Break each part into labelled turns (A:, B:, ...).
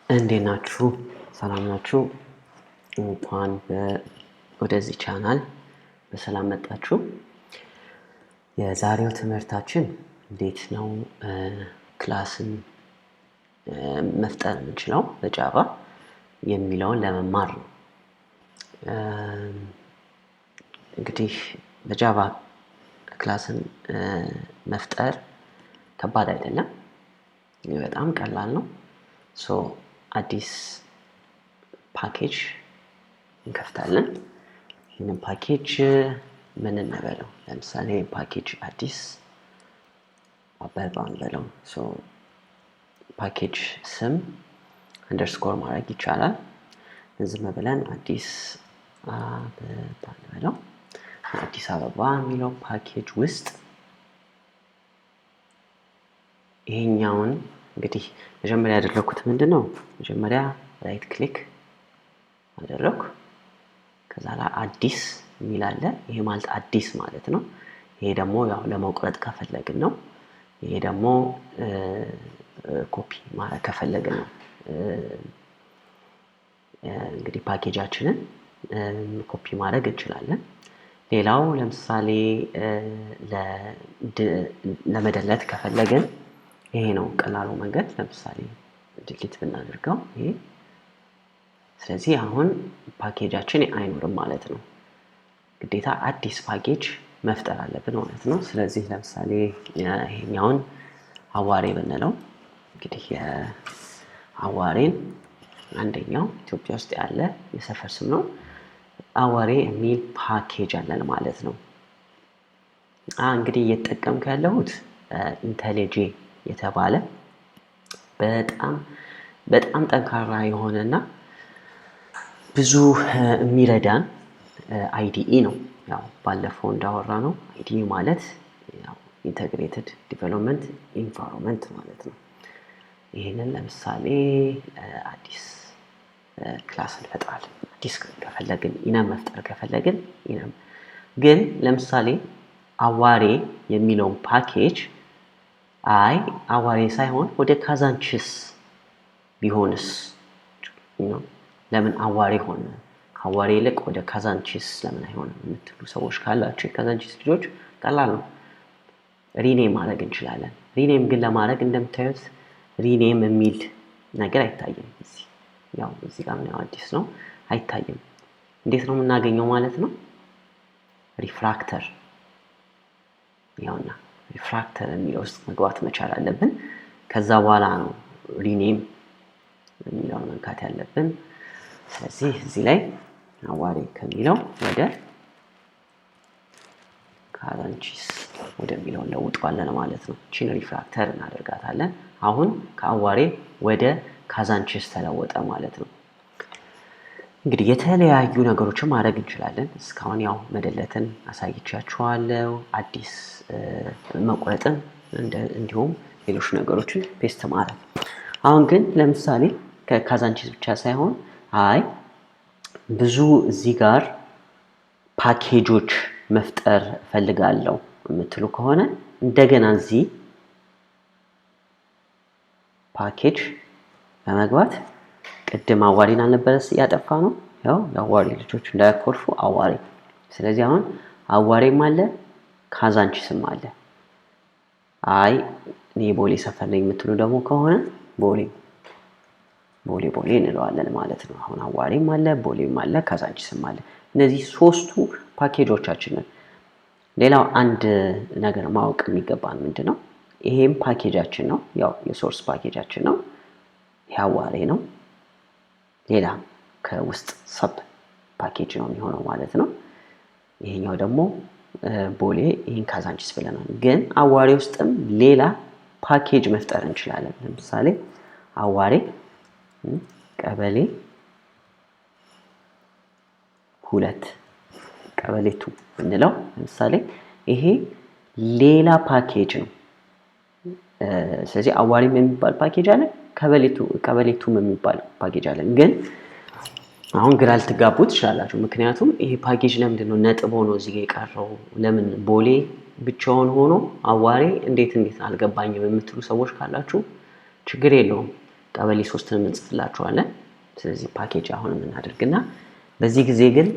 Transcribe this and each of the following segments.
A: እንዴት ናችሁ? ሰላም ናችሁ? እንኳን ወደዚህ ቻናል በሰላም መጣችሁ። የዛሬው ትምህርታችን እንዴት ነው ክላስን መፍጠር የምንችለው በጃቫ የሚለውን ለመማር ነው። እንግዲህ በጃቫ ክላስን መፍጠር ከባድ አይደለም፣ በጣም ቀላል ነው። አዲስ ፓኬጅ እንከፍታለን። ይህንን ፓኬጅ ምን እንበለው? ለምሳሌ ፓኬጅ አዲስ አበባ እንበለው። ፓኬጅ ስም አንደርስኮር ማድረግ ይቻላል። ዝም ብለን አዲስ አበባ እንበለው። አዲስ አበባ የሚለው ፓኬጅ ውስጥ ይሄኛውን እንግዲህ መጀመሪያ ያደረኩት ምንድነው? መጀመሪያ ራይት ክሊክ አደረኩ። ከዛ ላይ አዲስ የሚል አለ። ይሄ ማለት አዲስ ማለት ነው። ይሄ ደግሞ ያው ለመቁረጥ ከፈለግን ነው። ይሄ ደግሞ ኮፒ ማድረግ ከፈለግን ነው። እንግዲህ ፓኬጃችንን ኮፒ ማድረግ እንችላለን። ሌላው ለምሳሌ ለመደለት ከፈለግን ይሄ ነው ቀላሉ መንገድ። ለምሳሌ ዲሊት ብናደርገው ይሄ። ስለዚህ አሁን ፓኬጃችን አይኖርም ማለት ነው። ግዴታ አዲስ ፓኬጅ መፍጠር አለብን ማለት ነው። ስለዚህ ለምሳሌ ይሄኛውን አዋሬ ብንለው እንግዲህ የአዋሬን አንደኛው ኢትዮጵያ ውስጥ ያለ የሰፈር ስም ነው። አዋሬ የሚል ፓኬጅ አለን ማለት ነው። እንግዲህ እየተጠቀምኩ ያለሁት ኢንተሊጄ የተባለ በጣም ጠንካራ የሆነና ብዙ የሚረዳን አይዲኢ ነው። ያው ባለፈው እንዳወራ ነው አይዲኢ ማለት ያው ኢንተግሬትድ ዲቨሎፕመንት ኢንቫይሮንመንት ማለት ነው። ይሄንን ለምሳሌ አዲስ ክላስ እንፈጥራለን። አዲስ ከፈለግን ኢነም መፍጠር ከፈለግን ኢነም። ግን ለምሳሌ አዋሬ የሚለውን ፓኬጅ አዋሬ ሳይሆን ወደ ካዛንቺስ ቢሆንስ ነው? ለምን አዋሬ ሆነ? ከአዋሬ ይልቅ ወደ ካዛንቺስ ለምን አይሆንም የምትሉ ሰዎች ካላችሁ የካዛንቺስ ልጆች ቀላል ነው። ሪኔም ማድረግ እንችላለን። ሪኔም ግን ለማድረግ እንደምታዩት ሪኔም የሚል ነገር አይታይም። እዚህ ጋር ነው አዲስ ነው አይታይም። እንዴት ነው የምናገኘው ማለት ነው? ሪፍራክተር ያውና ሪፍራክተር የሚለው ውስጥ መግባት መቻል አለብን። ከዛ በኋላ ነው ሪኔም የሚለውን መንካት ያለብን። ስለዚህ እዚህ ላይ አዋሬ ከሚለው ወደ ካዛንቺስ ወደሚለው እንለውጠዋለን ማለት ነው። እቺን ሪፍራክተር እናደርጋታለን። አሁን ከአዋሬ ወደ ካዛንቺስ ተለወጠ ማለት ነው። እንግዲህ የተለያዩ ነገሮችን ማድረግ እንችላለን። እስካሁን ያው መደለትን አሳይቻችኋለሁ። አዲስ መቁረጥን እንዲሁም ሌሎች ነገሮችን ፔስት ማድረግ። አሁን ግን ለምሳሌ ከካዛንቺስ ብቻ ሳይሆን ብዙ እዚህ ጋር ፓኬጆች መፍጠር ፈልጋለሁ የምትሉ ከሆነ እንደገና እዚህ ፓኬጅ በመግባት ቅድም አዋሬን አልነበረስ ያጠፋ ነው። ያው የአዋሬ ልጆች እንዳያኮርፉ አዋሬ። ስለዚህ አሁን አዋሬም አለ ካዛንቺስም አለ። እኔ ቦሌ ሰፈር ነኝ የምትሉ ደግሞ ከሆነ ቦሌ እንለዋለን ማለት ነው። አሁን አዋሬም አለ፣ ቦሌም አለ፣ ካዛንቺስም አለ። እነዚህ ሶስቱ ፓኬጆቻችን ነን። ሌላው አንድ ነገር ማወቅ የሚገባን ምንድነው? ይሄም ፓኬጃችን ነው። ያው የሶርስ ፓኬጃችን ነው። ይሄ አዋሬ ነው። ሌላ ከውስጥ ሰብ ፓኬጅ ነው የሚሆነው ማለት ነው። ይሄኛው ደግሞ ቦሌ፣ ይሄን ካዛንቺስ ብለናል። ግን አዋሬ ውስጥም ሌላ ፓኬጅ መፍጠር እንችላለን። ለምሳሌ አዋሬ ቀበሌ 2 ቀበሌ 2 እንለው። ለምሳሌ ይሄ ሌላ ፓኬጅ ነው። ስለዚህ አዋሬም የሚባል ፓኬጅ አለ፣ ቀበሌ 2 የሚባል ፓኬጅ አለ። ግን አሁን ግራ ልትጋቡ ትችላላችሁ። ምክንያቱም ይሄ ፓኬጅ ለምንድነው ነጥብ ሆኖ እዚህ ጋር የቀረው? ለምን ቦሌ ብቻውን ሆኖ አዋሬ እንዴት አልገባኝም የምትሉ ሰዎች ካላችሁ ችግር የለውም። ቀበሌ 3ን እንጽፍላችኋለን ስለዚህ ፓኬጅ አሁን እናደርግና በዚህ ጊዜ ግን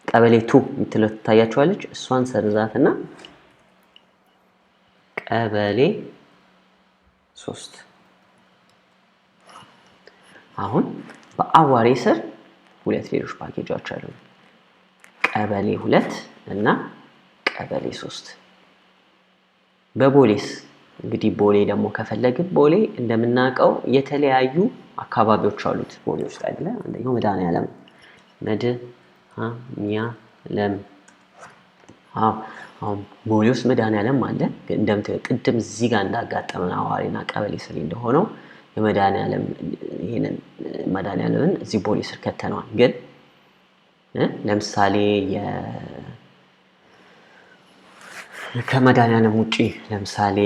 A: ቀበሌ 2 የምትለው ትታያችኋለች እሷን ሰርዛትና ቀበሌ 3 አሁን በአዋሬ ስር ሁለት ሌሎች ፓኬጆች አሉ ቀበሌ 2 እና ቀበሌ 3 በቦሌስ እንግዲህ ቦሌ ደግሞ ከፈለግን ቦሌ እንደምናውቀው የተለያዩ አካባቢዎች አሉት ቦሌ ውስጥ አይደለ አንደኛው መድኃኒዓለም መድኃኒዓለም አሁን ቦሌ ውስጥ መድኃኒዓለም አለ እንደምታዩ ቅድም እዚህ ጋር እንዳጋጠመን አዋሬና ቀበሌ ስር እንደሆነው የመድኃኒዓለም ይሄንን መድኃኒዓለምን እዚህ ቦሌ ስር ከተነዋል ግን ለምሳሌ ከመድኃኒዓለም ውጪ ለምሳሌ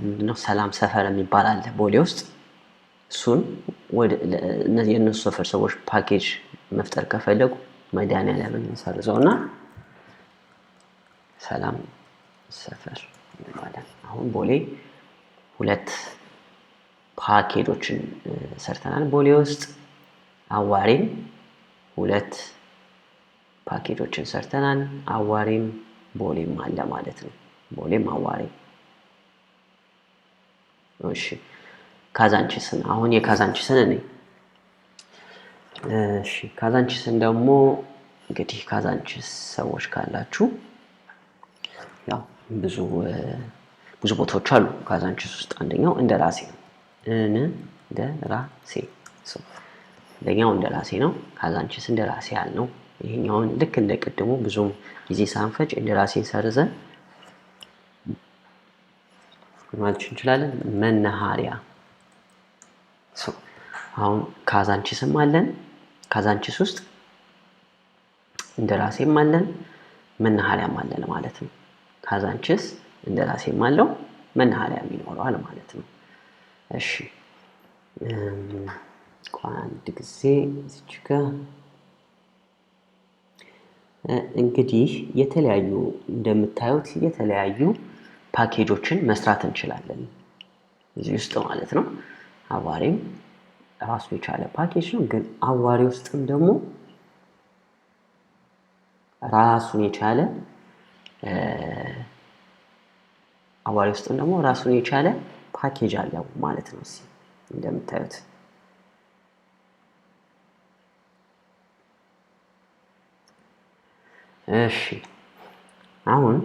A: ምንድነው ሰላም ሰፈር የሚባል አለ ቦሌ ውስጥ እሱን ወደ እነዚህ የነሱ ሰፈር ሰዎች ፓኬጅ መፍጠር ከፈለጉ መድኃኒዓለምን እንሰርዘውና ሰላም ሰፈር ማለት አሁን ቦሌ ሁለት ፓኬጆችን ሰርተናል ቦሌ ውስጥ አዋሬም ሁለት ፓኬጆችን ሰርተናል አዋሬም ቦሌም አለ ማለት ነው ቦሌም አዋሬም እሺ ካዛንቺስን አሁን የካዛንቺስን ነኝ እሺ ካዛንቺስን ደግሞ እንግዲህ ካዛንቺስ ሰዎች ካላችሁ ያው ብዙ ቦታዎች አሉ ካዛንቺስ ውስጥ አንደኛው እንደራሴ ነው እንደራሴ ለኛው እንደራሴ ነው ካዛንቺስ እንደራሴ ያልነው ይሄኛውን ልክ እንደቀደሙ ብዙም ጊዜ ሳንፈጅ እንደራሴን ሰርዘን ማለት እንችላለን መናሃሪያ አሁን ካዛንቺስም አለን ካዛንቺስ ውስጥ እንደራሴም አለን መናሃሪያም አለን ማለት ነው ካዛንቺስ እንደራሴም አለው መናሃሪያም ይኖረዋል ማለት ነው እሺ አንድ ጊዜ እዚህ ጋር እንግዲህ የተለያዩ እንደምታዩት የተለያዩ ፓኬጆችን መስራት እንችላለን እዚህ ውስጥ ማለት ነው አዋሬም ራሱ የቻለ ፓኬጅ ነው ግን አዋሬ ውስጥም ደግሞ ራሱን የቻለ አዋሬ ውስጥም ደግሞ ራሱን የቻለ ፓኬጅ አለው ማለት ነው እዚህ እንደምታዩት እሺ አሁን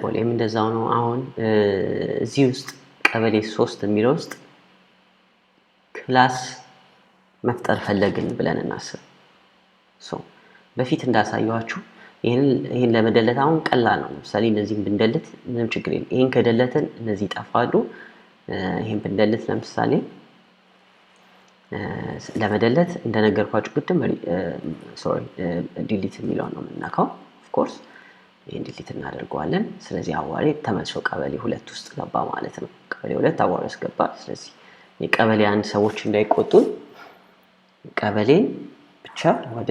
A: ቦሌም እንደዛው ነው አሁን እዚህ ውስጥ ቀበሌ 3 የሚለው ውስጥ ክላስ መፍጠር ፈለግን ብለን እናስብ በፊት እንዳሳየዋችሁ ይሄን ለመደለት አሁን ቀላል ነው ለምሳሌ እነዚህን ብንደለት ምንም ችግር የለም ይሄን ከደለትን እነዚህ ይጠፋሉ ይሄን ብንደለት ለምሳሌ ለመደለት እንደነገርኳችሁ ቅድም ዲሊት የሚለው ነው የምናካው ኦፍ ኮርስ ይሄን ዲሊት እናደርገዋለን ስለዚህ አዋሬ ተመልሶ ቀበሌ 2 ውስጥ ገባ ማለት ነው ቀበሌ 2 አዋሬ ውስጥ ገባ ስለዚህ የቀበሌ 1 ሰዎች እንዳይቆጡን ቀበሌ ብቻ ወደ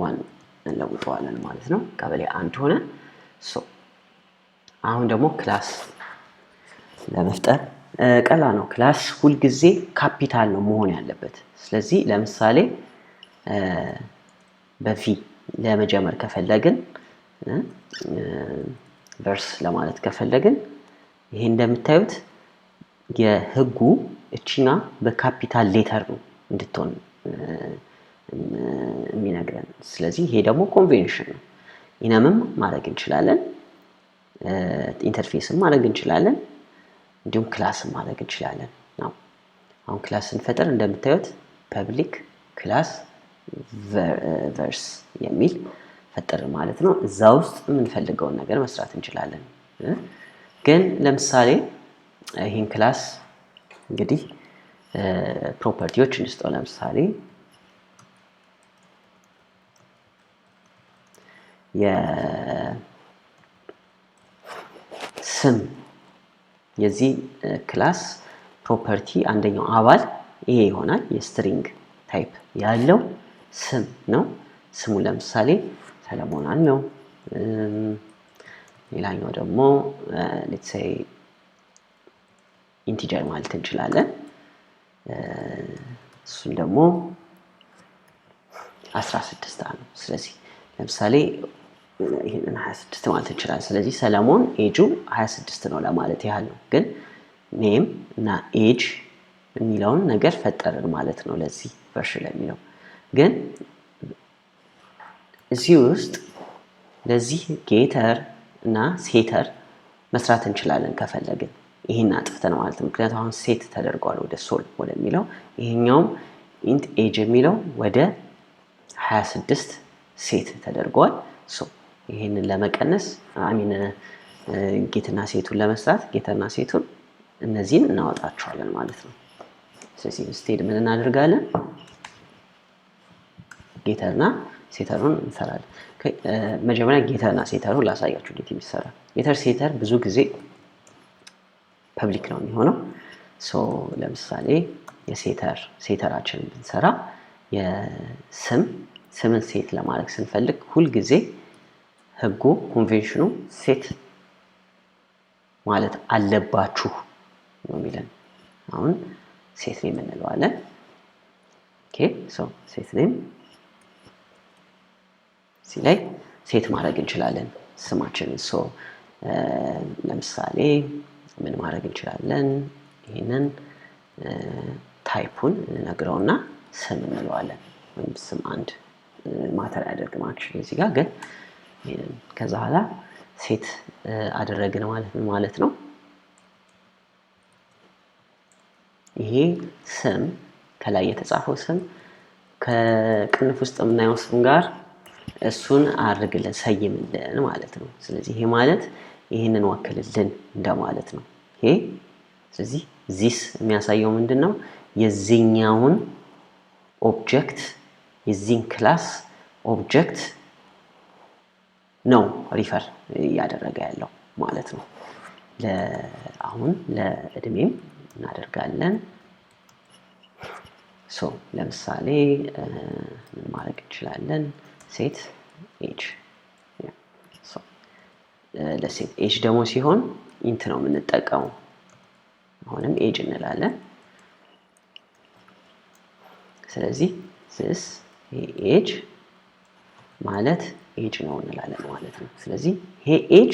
A: 1 እንለውጠዋለን ማለት ነው ቀበሌ 1 ሆነ አሁን ደግሞ ክላስ ለመፍጠር ቀላል ነው ክላስ ሁሉ ጊዜ ካፒታል ነው መሆን ያለበት ስለዚህ ለምሳሌ በቪ ለመጀመር ከፈለግን ቨርስ ለማለት ከፈለግን ይሄ እንደምታዩት የህጉ እቺና በካፒታል ሌተር ነው እንድትሆን የሚነግረን ስለዚህ ይሄ ደግሞ ኮንቬንሽን ነው ኢነምም ማድረግ እንችላለን ኢንተርፌስም ማድረግ እንችላለን እንዲሁም ክላስም ማድረግ እንችላለን ነው አሁን ክላስ እንፈጥር እንደምታዩት ፐብሊክ ክላስ ቨርስ የሚል ፈጠር ማለት ነው እዛ ውስጥ የምንፈልገውን ነገር መስራት እንችላለን ግን ለምሳሌ ይሄን ክላስ እንግዲህ ፕሮፐርቲዎች እንስጠው ለምሳሌ የስም የዚህ ክላስ ፕሮፐርቲ አንደኛው አባል ይሄ ይሆናል የስትሪንግ ታይፕ ያለው ስም ነው ስሙ ለምሳሌ ሰለሞን ነው ሌላኛው ደግሞ let's say ኢንቲጀር ማለት እንችላለን እሱን ደግሞ 16 ነው ስለዚህ ለምሳሌ ይሄንን 26 ማለት እንችላለን ስለዚህ ሰለሞን ኤጁ 26 ነው ለማለት ያህል ነው ግን ኔም እና ኤጅ የሚለውን ነገር ፈጠርን ማለት ነው ለዚህ ቨርሽን የሚለው ግን እዚህ ውስጥ ለዚህ ጌተር እና ሴተር መስራት እንችላለን ከፈለግን ይሄን አጥፍተን ማለት ነው ምክንያቱም አሁን ሴት ተደርጓል ወደ ሶል ወደሚለው ይሄኛውም int age የሚለው ወደ 26 ሴት ተደርጓል ሶ ይሄንን ለመቀነስ ጌትና ሴቱን ለመስራት ጌተርና ሴቱን እነዚህን እናወጣቸዋለን ማለት ነው ስለዚህ ስቴድ ምን እናደርጋለን ጌተርና ሴተሩን እንሰራለን መጀመሪያ ጌተርና ሴተሩን ላሳያችሁ እንዴት የሚሰራ ጌተር ሴተር ብዙ ጊዜ ፐብሊክ ነው የሚሆነው ሶ ለምሳሌ የሴተራችንን ብንሰራ የስምን ሴት ለማድረግ ስንፈልግ ሁሉ ጊዜ ህጉ ኮንቬንሽኑ ሴት ማለት አለባችሁ ነው የሚለን አሁን ሴት ኔም እንለዋለን ኦኬ ሶ ሴት ኔም ሲላይ ሴት ማድረግ እንችላለን ስማችንን ሶ ለምሳሌ ምን ማድረግ እንችላለን ይሄንን ታይፑን እንነግረውና ስም እንለዋለን ወይም ስም አንድ ማተር ያደርግም አክቹሊ እዚህ ጋር ግን ከዛ በኋላ ሴት አደረግን ማለት ነው ይሄ ስም ከላይ የተጻፈው ስም ከቅንፍ ውስጥ የምናየው ስም ጋር እሱን አድርግልን ሰይምልን ማለት ነው ስለዚህ ይሄ ማለት ይሄንን ወክልልን እንደማለት ነው ይሄ ስለዚህ this የሚያሳየው ምንድነው የዚህኛውን ኦብጀክት የዚህን ክላስ ኦብጀክት ነው ሪፈር ያደረገ ያለው ማለት ነው አሁን ለእድሜም እናደርጋለን ሶ ለምሳሌ ምን ማድረግ እንችላለን ሴት ኤጅ ሶ ለሴት ኤጅ ደግሞ ሲሆን ኢንት ነው የምንጠቀመው አሁንም ኤጅ እንላለን ስለዚህ this ኤጅ ማለት ኤጅ ነው እንላለን ማለት ነው ስለዚህ ይሄ ኤጅ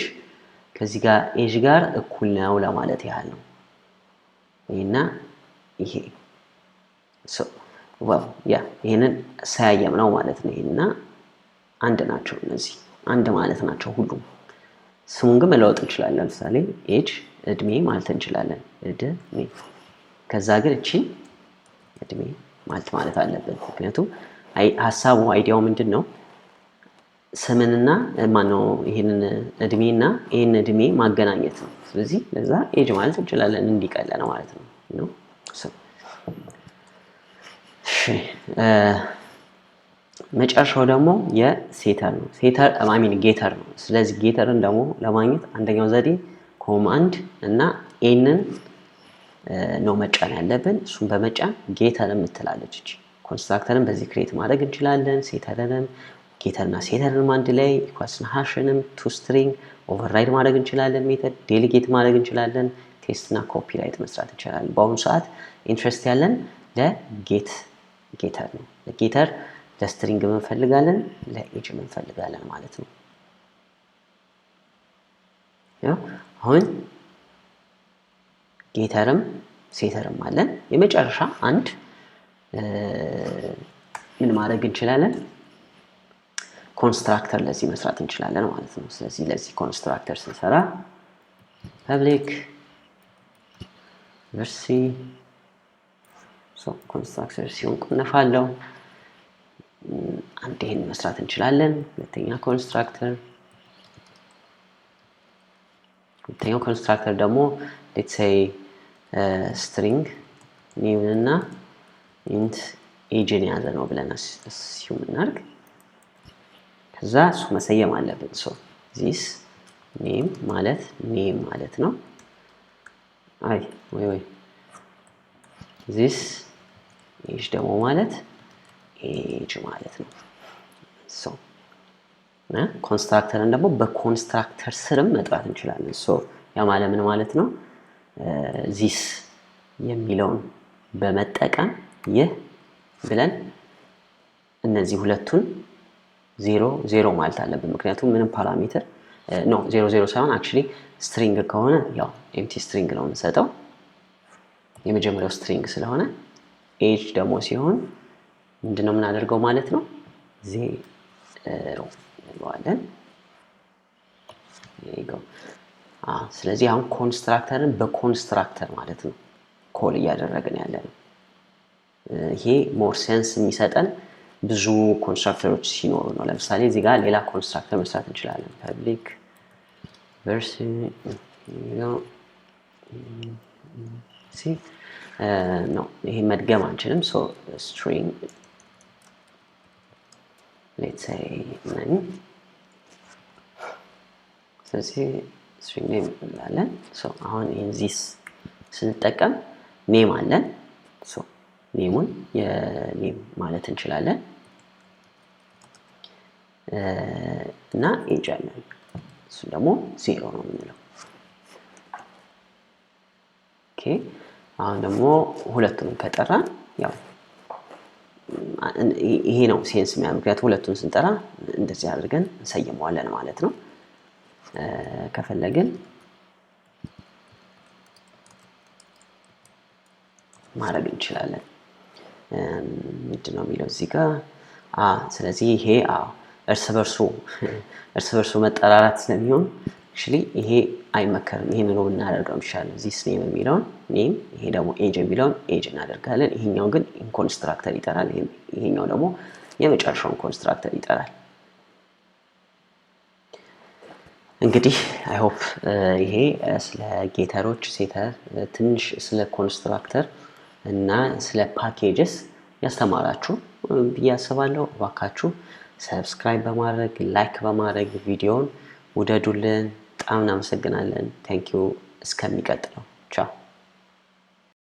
A: ከዚህ ጋር ኤጅ ጋር እኩል ነው ለማለት ያህል ነው ይሄና ይሄ ሶ ይሄንን ሳያየም ነው ማለት ነው ይሄና አንድ ናቸው እነዚህ አንድ ማለት ናቸው ሁሉም ስሙን ግን መለወጥ እንችላለን ለምሳሌ ኤጅ እድሜ ማለት እንችላለን እድሜ ከዛ ግን እቺ እድሜ ማለት አለበት ምክንያቱም ሐሳቡ አይዲያው ምንድነው ስምንና ማነው ይሄንን እድሜና ይሄን እድሜ ማገናኘት ነው ስለዚህ ለዛ ኤጅ ማለት እንችላለን እንዲቀለለ ማለት ነው እሺ መጨረሻው ደግሞ የሴተር ነው ሴተር ጌተር ነው ስለዚህ ጌተርን ደግሞ ለማግኘት አንደኛው ዘዴ ኮማንድ እና ኤንን ነው መጫን ያለብን እሱን በመጫን ጌተር የምትላለች እቺ ኮንስትራክተርን በዚህ ክሬት ማድረግ እንችላለን ሴተርንም ጌተርና ሴተርን አንድ ላይ ኢኳልስ ሃሽንም ቱ ስትሪንግ ኦቨርራይድ ማድረግ እንችላለን ሜተድ ዴሊጌት ማድረግ እንችላለን ቴስትና ኮፒራይት መስራት እንችላለን በአሁኑ ሰዓት ኢንትረስት ያለን ጌተር ነው ለጌተር ለስትሪንግ እንፈልጋለን ለኤጅ እንፈልጋለን ማለት ነው አሁን ጌተርም ሴተርም አለን የመጨረሻ አንድ ምን ማድረግ እንችላለን ኮንስትራክተር ለዚህ መስራት እንችላለን ማለት ነው ስለዚህ ለዚህ ኮንስትራክተር ስንሰራ ፐብሊክ ቨርሲ ኮንስትራክተር ሲሆን ቁነፋለው አንድ ይሄን መስራት እንችላለን ሁለተኛ ኮንስትራክተር ደግሞ let's say string name እና int age ያዘ ነው ብለን assume እናርግ ከዛ እሱ መሰየም አለብን this name ማለት ነው ወይ this age ደግሞ ማለት age ማለት ነው ኮንስትራክተርን ደግሞ በኮንስትራክተር ስርም መጥራት እንችላለን ያ ማለት ምን ማለት ነው this የሚለውን በመጠቀም ይህ ብለን እነዚህ ሁለቱን 0 ማለት አለብን ምክንያቱም ምንም ፓራሜትር ኖ 0 ሳይሆን actually string ከሆነ ያው empty string ነው የምንሰጠው የመጀመሪያው string ስለሆነ age ደግሞ ሲሆን ምንድነው የምናደርገው ማለት ነው 0 እንለዋለን ስለዚህ አሁን ኮንስትራክተርን በኮንስትራክተር ማለት ነው ኮል እያደረግን ያለነው ይሄ ሞር ሴንስ የሚሰጠን ብዙ ኮንስትራክተሮች ሲኖሩ ነው ለምሳሌ እዚህ ጋር ሌላ ኮንስትራክተር መስራት እንችላለን public version see no ይሄ መድገም አንችልም so string let's say name ስለዚህ string name እንላለን so አሁን in this ስንጠቀም name አለን so ኔሙን የኔም ማለት እንችላለን እና ኤጅ አለን እሱ ደግሞ 0 ነው የምንለው ኦኬ አሁን ደግሞ ሁለቱንም ከጠራን ያው ይሄ ነው ሴንስ የሚያደርገው ምክንያቱም ሁለቱን ስንጠራ እንደዚህ አድርገን እንሰይመዋለን ማለት ነው ከፈለግን ማድረግ እንችላለን ምንድነው የሚለው እዚህ ጋር ስለዚህ ይሄ እርስ በርሱ መጠራራት ስለሚሆን actually ይሄ አይመከርም ይሄንን ነው እናደርገው ይሻላል this name የሚለውን name ይሄ ደግሞ age የሚለውን age እናደርጋለን ይሄኛው ግን ኮንስትራክተር ይጠራል ይሄኛው ደግሞ የመጨረሻውን ኮንስትራክተር ይጠራል እንግዲህ I hope ይሄ ስለ ጌተሮች ሴተር ትንሽ ስለ ኮንስትራክተር እና ስለ ፓኬጅስ ያስተማራችሁ ብያስባለሁ እባካችሁ ሰብስክራይብ በማድረግ ላይክ በማድረግ ቪዲዮውን ውደዱልን በጣም እናመሰግናለን thank you እስከሚቀጥለው ቻው